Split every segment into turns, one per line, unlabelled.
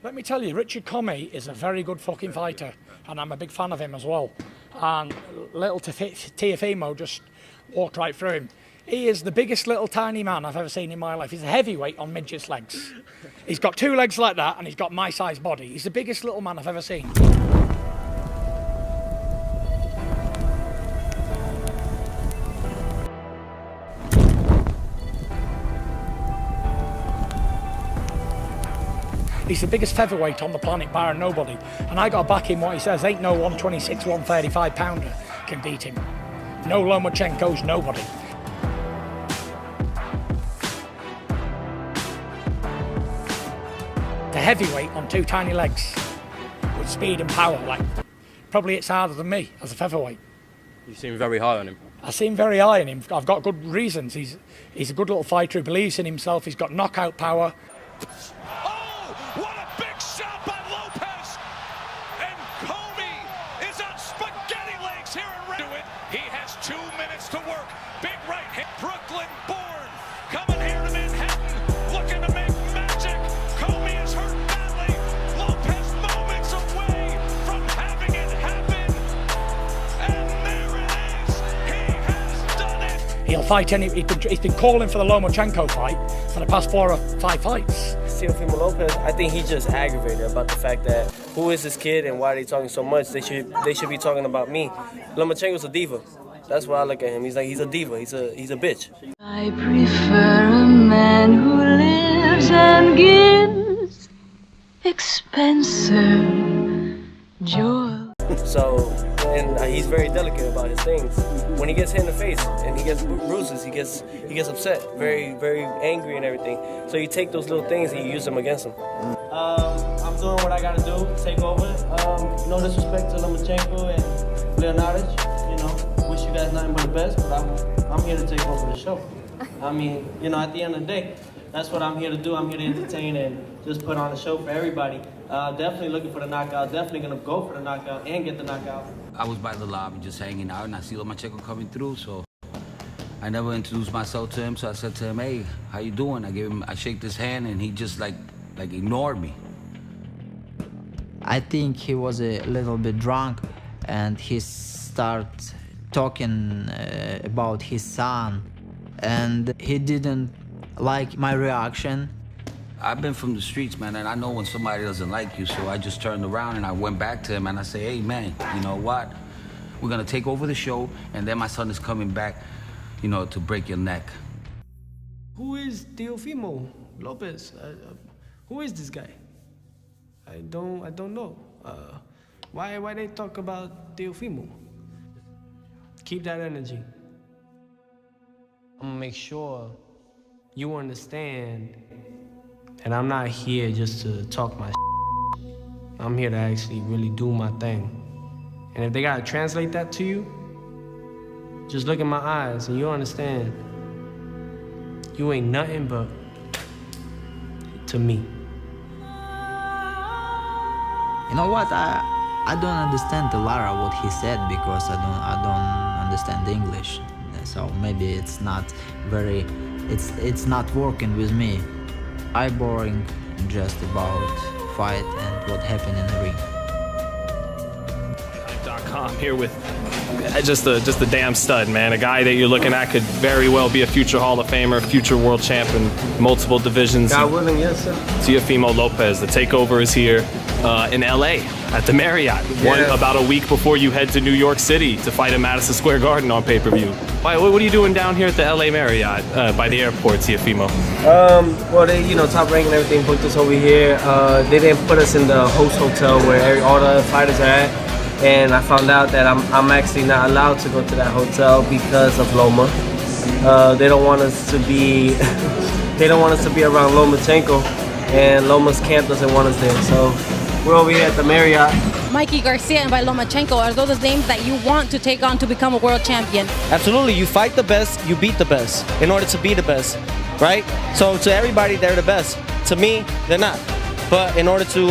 Let me tell you, Richard Comey is a very good fucking fighter, and I'm a big fan of him as well. And little TEOFIMO just walked right through him. He is the biggest little tiny man I've ever seen in my life. He's a heavyweight on midget's legs. He's got 2 legs like that, and he's got my size body. He's the biggest little man I've ever seen. He's the biggest featherweight on the planet, bar nobody. And I got to back him what he says. Ain't no 126, 135 pounder can beat him. No Lomachenko's nobody. The heavyweight on 2 tiny legs with speed and power, like probably it's harder than me as a featherweight.
You seem very high on him.
I seem very high on him. I've got good reasons. He's a good little fighter who believes in himself. He's got knockout power.
Oh, what a big shot by Lopez! And Comey is on spaghetti legs here in Red. He has 2 minutes to work. Big right hit. Brooklyn born, coming here to Manhattan, looking to make magic. Comey is hurt badly. Lopez moments away from having it happen. And there it is. He has done it.
He'll fight any. He's been calling for the Lomachenko fight for the past 4 or 5 fights.
TEOFIMO Lopez, I think he's just aggravated about the fact that who is this kid and why are they talking so much? They should be talking about me. Lomachenko's a diva. That's why I look at him. He's a diva. He's a bitch.
I prefer a man who lives and gives expensive joy.
So, and he's very delicate about his things. When he gets hit in the face and he gets bruises, he gets upset, very, very angry and everything. So you take those little things and you use them against him. I'm doing what I gotta do, take over. No disrespect to Lomachenko and Leonardo. You know, wish you guys nothing but the best, but I'm here to take over the show. I mean, you know, at the end of the day, that's what I'm here to do. I'm here to entertain and just put on a show for everybody. Definitely looking for the knockout. Definitely gonna go for the knockout and get the knockout.
I was by the lobby just hanging out, and I see Lomachenko coming through, so I never introduced myself to him. So I said to him, "Hey, how you doing?" I shake his hand, and he just like ignored me.
I think he was a little bit drunk, and he started talking about his son, and he didn't like my reaction.
I've been from the streets, man, and I know when somebody doesn't like you, so I just turned around and I went back to him and I say, "Hey, man, you know what? We're gonna take over the show, and then my son is coming back, you know, to break your neck."
Who is TEOFIMO Lopez? Who is this guy? I don't know. Why they talk about TEOFIMO? Keep that energy. I'm gonna make sure you understand. And I'm not here just to talk my shit. I'm here to actually really do my thing. And if they gotta translate that to you, just look in my eyes and you'll understand. You ain't nothing but to me.
You know what? I don't understand the Lara what he said because I don't understand English. So maybe it's not very. It's not working with me. I boring just about fight and what happened in the ring.
.com here with just a damn stud, man. A guy that you're looking at could very well be a future Hall of Famer, future world champion, multiple divisions.
God willing, yes, sir.
TEOFIMO Lopez, the takeover is here in LA at the Marriott. About a week before you head to New York City to fight at Madison Square Garden on pay-per-view. What are you doing down here at the LA Marriott by the airport, TEOFIMO?
Well, they, Top Rank and everything booked us over here. They didn't put us in the host hotel where all the other fighters are at. And I found out that I'm actually not allowed to go to that hotel because of Loma. They don't want us to be they don't want us to be around Lomachenko, and Loma's camp doesn't want us there. So we're over here at the Marriott.
Mikey Garcia and by Lomachenko, are those the names that you want to take on to become a world champion?
Absolutely. You fight the best, you beat the best in order to be the best, right? So to everybody, they're the best. To me, they're not. But in order to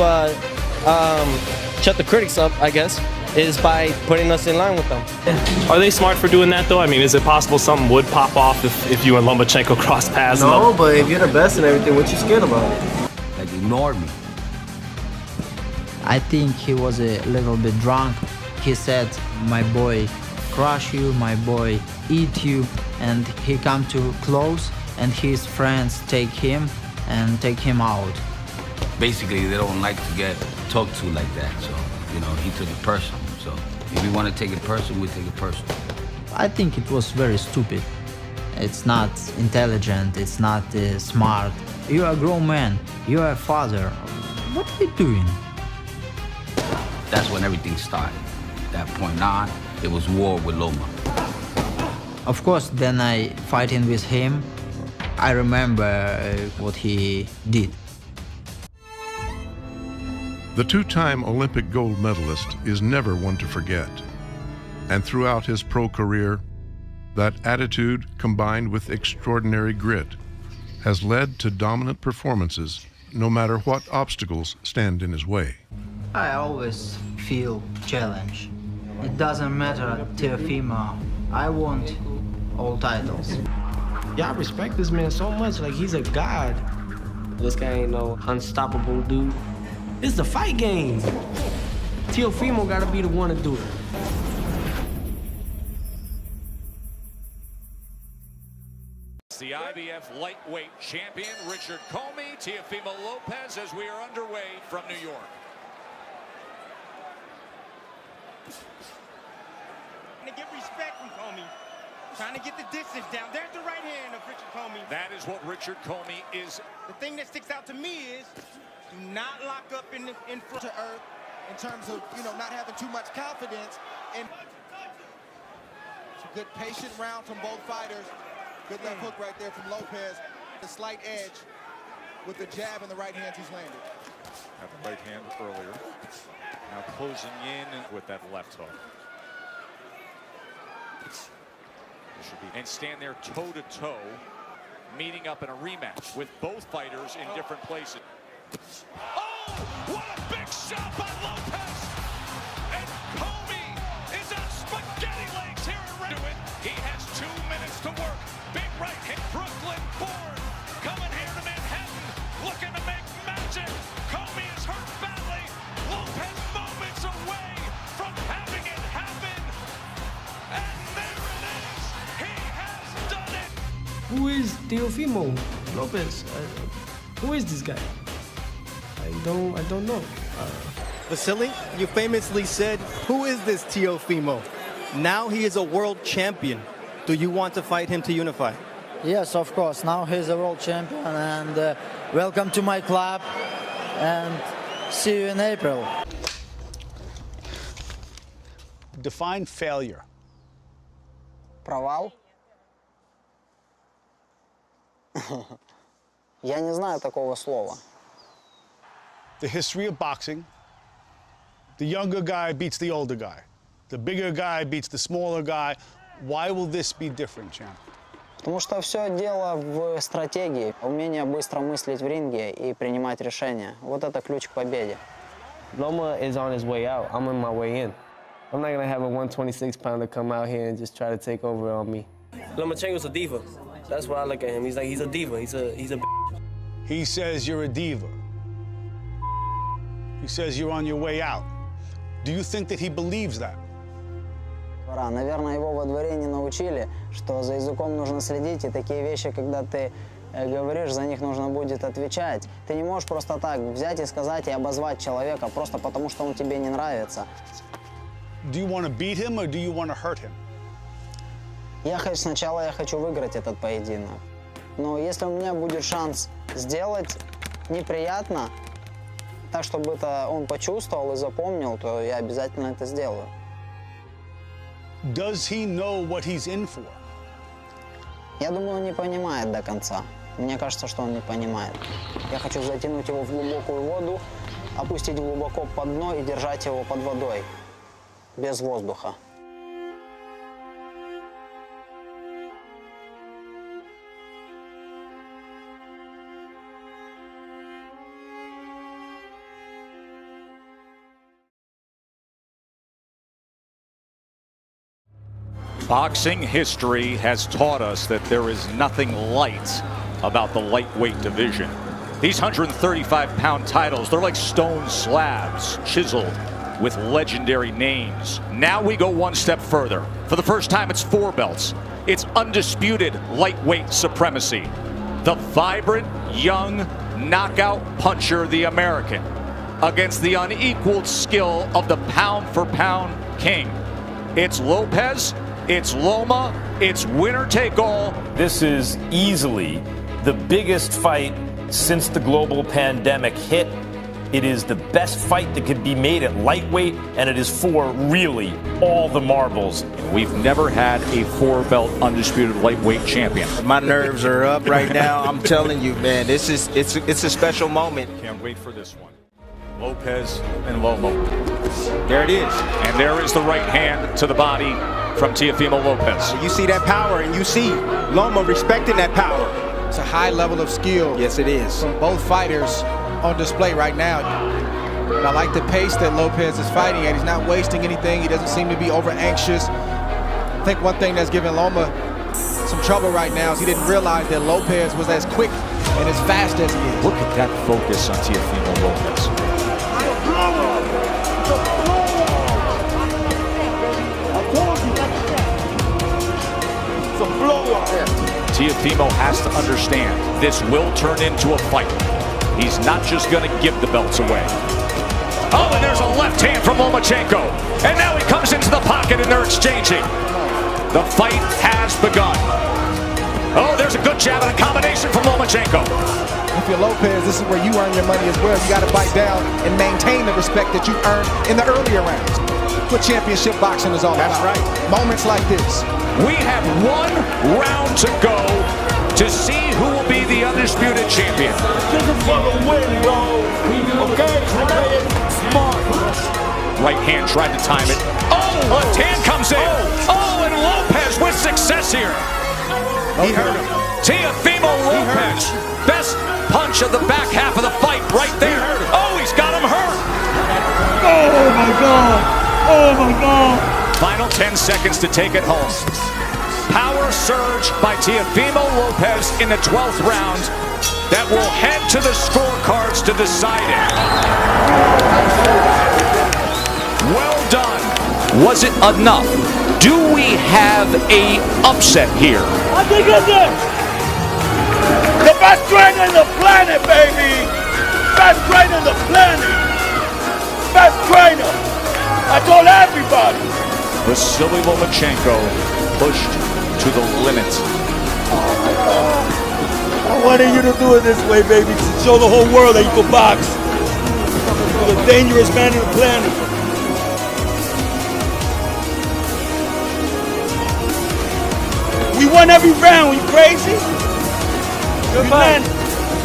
shut the critics up, I guess, is by putting us in line with them.
Are they smart for doing that, though? I mean, is it possible something would pop off if you and Lomachenko cross paths?
No, but if you're the best and everything, what you scared about?
Like, ignored me.
I think he was a little bit drunk. He said, my boy crush you, my boy eat you, and he come too close and his friends take him and take him out.
Basically, they don't like to get talked to like that, so, you know, he took it personal. So if we want to take it personal, we take it personal.
I think it was very stupid. It's not intelligent, it's not smart. You are a grown man, you are a father. What are you doing?
That's when everything started. That point on, it was war with Loma.
Of course, then I fighting with him. I remember what he did.
The two-time Olympic gold medalist is never one to forget. And throughout his pro career, that attitude combined with extraordinary grit has led to dominant performances no matter what obstacles stand in his way.
I always feel challenged. It doesn't matter, TEOFIMO. I want all titles.
Yeah, I respect this man so much. Like, he's a god. This guy ain't no unstoppable dude. It's the fight game. TEOFIMO gotta be the one to do it.
The IBF lightweight champion, Richard Comey, TEOFIMO Lopez, as we are underway from New York.
To get respect from Comey. Trying to get the distance down. There's the right hand of Richard Comey.
That is what Richard Comey is.
The thing that sticks out to me is do not lock up in front to earth in terms of, you know, not having too much confidence. And it's a good patient round from both fighters. Good left hook right there from Lopez. The slight edge with the jab and the right hand he's landed.
Had the right hand earlier. Now closing in with that left hook. Should be, and stand there toe-to-toe, meeting up in a rematch with both fighters in different places. Oh, what a big shot by Lopez! And Comey is on spaghetti legs here in Red. He has 2 minutes to work. Big right hit, Brooklyn born, coming here to Manhattan, looking to make magic. Comey is hurt badly. Lopez moments away from having it happen. And there it is. He has done it.
Who is TEOFIMO Lopez? Who is this guy? I don't know.
Vasily, you famously said, who is this TEOFIMO? Now he is a world champion. Do you want to fight him to unify?
Yes, of course. Now he's a world champion, and welcome to my club, and see you in April.
Define failure.
Провал? Я не знаю такого слова.
The history of boxing. The younger guy beats the older guy. The bigger guy beats the smaller guy. Why will this be different, champ?
Потому что все дело в стратегии, умение быстро мыслить в ринге и принимать решения. Вот это ключ к победе.
Loma is on his way out. I'm on my way in. I'm not gonna have a 126-pounder come out here and just try to take over on me. Lomachenko's a diva. That's why I look at him. He's a diva. He's a
He says you're a diva. He says you're on your way out. Do you think that he believes that?
Наверное, его во дворе не научили, что за языком нужно следить, и такие вещи, когда ты говоришь, за них нужно будет отвечать. Ты не можешь просто так взять и сказать и обозвать человека, просто потому что он тебе не нравится.
Do you want to beat him or do you want to hurt him?
Сначала я хочу выиграть этот поединок. Но если у меня будет шанс сделать неприятно, так, чтобы это он почувствовал и запомнил, то я обязательно это сделаю.
Does he know what he's in for?
Я думаю, он не понимает до конца. Мне кажется, что он не понимает. Я хочу затянуть его в глубокую воду, опустить глубоко под дно и держать его под водой, без воздуха.
Boxing history has taught us that there is nothing light about the lightweight division. These 135-pound titles, they're like stone slabs, chiseled with legendary names. Now we go one step further. For the first time, it's 4 belts. It's undisputed lightweight supremacy. The vibrant, young knockout puncher, the American, against the unequaled skill of the pound-for-pound king. It's Lopez, it's Loma, it's winner take all.
This is easily the biggest fight since the global pandemic hit. It is the best fight that could be made at lightweight, and it is for really all the marbles.
We've never had a 4-belt undisputed lightweight champion.
My nerves are up right now. I'm telling you, man, it's a special moment.
Can't wait for this one. Lopez and Loma.
There it is.
And there is the right hand to the body from Teofimo Lopez.
You see that power, and you see Loma respecting that power.
It's a high level of skill.
Yes, it is.
From both fighters on display right now. And I like the pace that Lopez is fighting at. He's not wasting anything. He doesn't seem to be over anxious. I think one thing that's giving Loma some trouble right now is he didn't realize that Lopez was as quick and as fast as he is.
Look at that focus on Teofimo Lopez. Teofimo has to understand this will turn into a fight. He's not just going to give the belts away. Oh, and there's a left hand from Lomachenko. And now he comes into the pocket and they're exchanging. The fight has begun. Oh, there's a good jab and a combination from Lomachenko.
If you're Lopez, this is where you earn your money as well. You got to bite down and maintain the respect that you earned in the earlier rounds. What championship boxing is all about.
That's right.
Moments like this.
We have 1 round to go to see who will be the undisputed champion.
This is for the win, bro. Okay? Play it smart.
Right hand tried to time it. Oh, left hand comes in. Oh, and Lopez with success here.
He hurt him.
Teofimo Lopez. Best punch of the back half of the fight right there. Oh, he's got him hurt.
Oh, my God. Oh, my God.
Final 10 seconds to take it home. Power surge by Teofimo Lopez in the 12th round that will head to the scorecards to decide it. Well done. Was it enough? Do we have a upset here?
I think it's it. The best trainer on the planet, baby. Best trainer on the planet. Best trainer. I told everybody.
Vasily Lomachenko pushed to the limit.
I wanted you to do it this way, baby, to show the whole world that you can box. You're the dangerous man on the planet. We won every round. You crazy? Good man.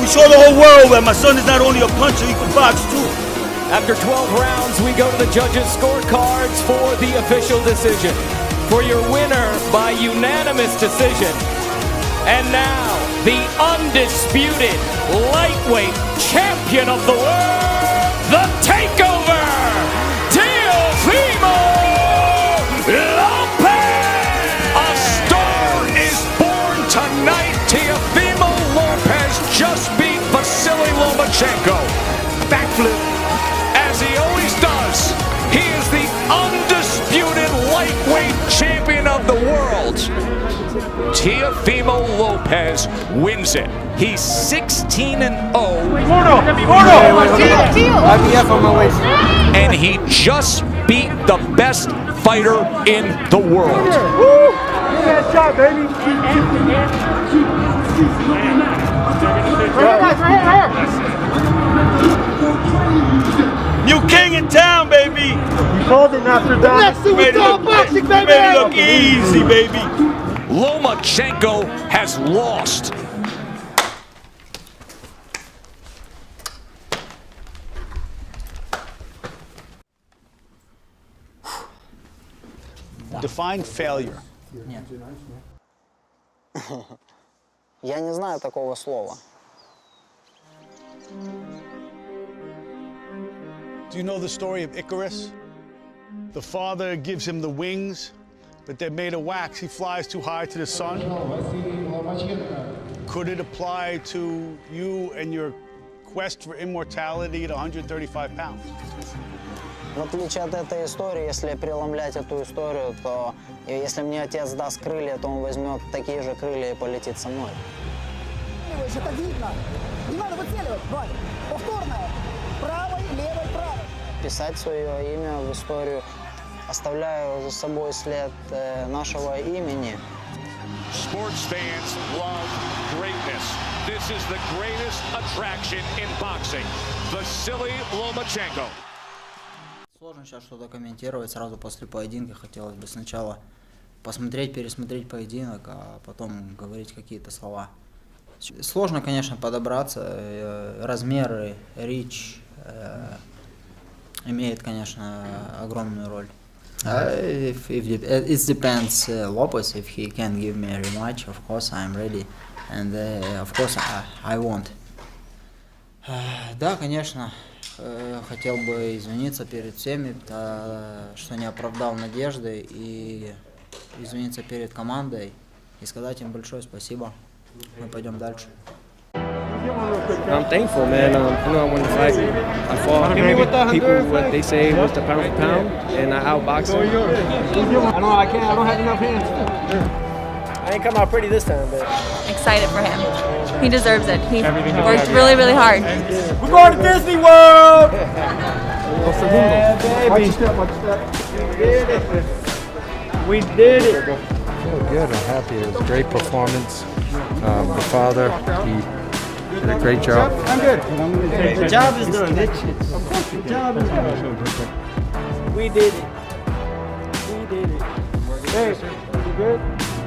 We show the whole world that my son is not only a puncher, he can box too.
After 12 rounds, we go to the judges' scorecards for the official decision. For your winner by unanimous decision. And now, the undisputed lightweight champion of the world, the takeover, Teofimo Lopez! A star is born tonight. Teofimo Lopez just beat Vasily Lomachenko. Backflip. As he always does, he is the undisputed lightweight champion of the world. Teofimo Lopez wins it. He's 16-0.
IBF on my way.
And he just beat the best fighter in the world.
Woo! Good shot, baby. New king in town, baby. You called him after that. Next to boxing, baby. Made it look easy, baby.
Lomachenko has lost.
Define failure.
Я не знаю такого слова.
Do you know the story of Icarus? The father gives him the wings, but they're made of wax. He flies too high to the sun. Could it apply to you and your quest for immortality at 135 pounds.
В отличие от этой истории, если преломлять эту историю, то если мне отец даст крылья, то он возьмет такие же крылья и полетит со мной.
Это видно. Не надо выцеливать, Валя. Повторное. Правой, левой, правой.
Писать свое имя в историю, оставляю за собой след нашего имени.
Sports fans love greatness. This is the greatest attraction in boxing. Vasily Lomachenko.
Сложно сейчас что-то комментировать сразу после поединка. Хотелось бы сначала посмотреть, пересмотреть поединок, а потом говорить какие-то слова. Сложно, конечно, подобраться. Размеры, рич имеет, конечно, огромную роль. It depends, Lopez, if he can give me a rematch, of course I'm ready, and of course I want. Да, конечно, хотел бы извиниться перед всеми, что не оправдал надежды, и извиниться перед командой, и сказать им большое спасибо. Мы пойдем дальше.
I'm thankful, man. I won the fight. I fought people what they say was the pound for pound, and I outboxed them.
I don't have enough hands.
I ain't come out pretty this time, but
Excited for him. He deserves it. He worked really, really hard.
We're going to Disney World! Yeah, baby. Watch your step.
We did it.
I feel good. I'm happy. It was a great performance. The father, he did a great job.
I'm good.
the job is done. The job is done. We did it. We did it.
Hey, you good?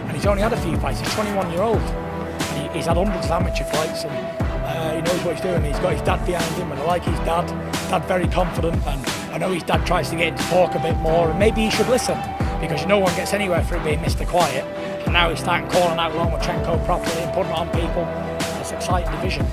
And he's only had a few fights. He's 21-year-old. And he's had hundreds of amateur fights, and he knows what he's doing. He's got his dad behind him, and I like his dad. Dad very confident, and I know his dad tries to get him to talk a bit more, and maybe he should listen, because no one gets anywhere through being Mr. Quiet. And now he's starting calling out Lomachenko properly and putting it on people. It's an exciting division.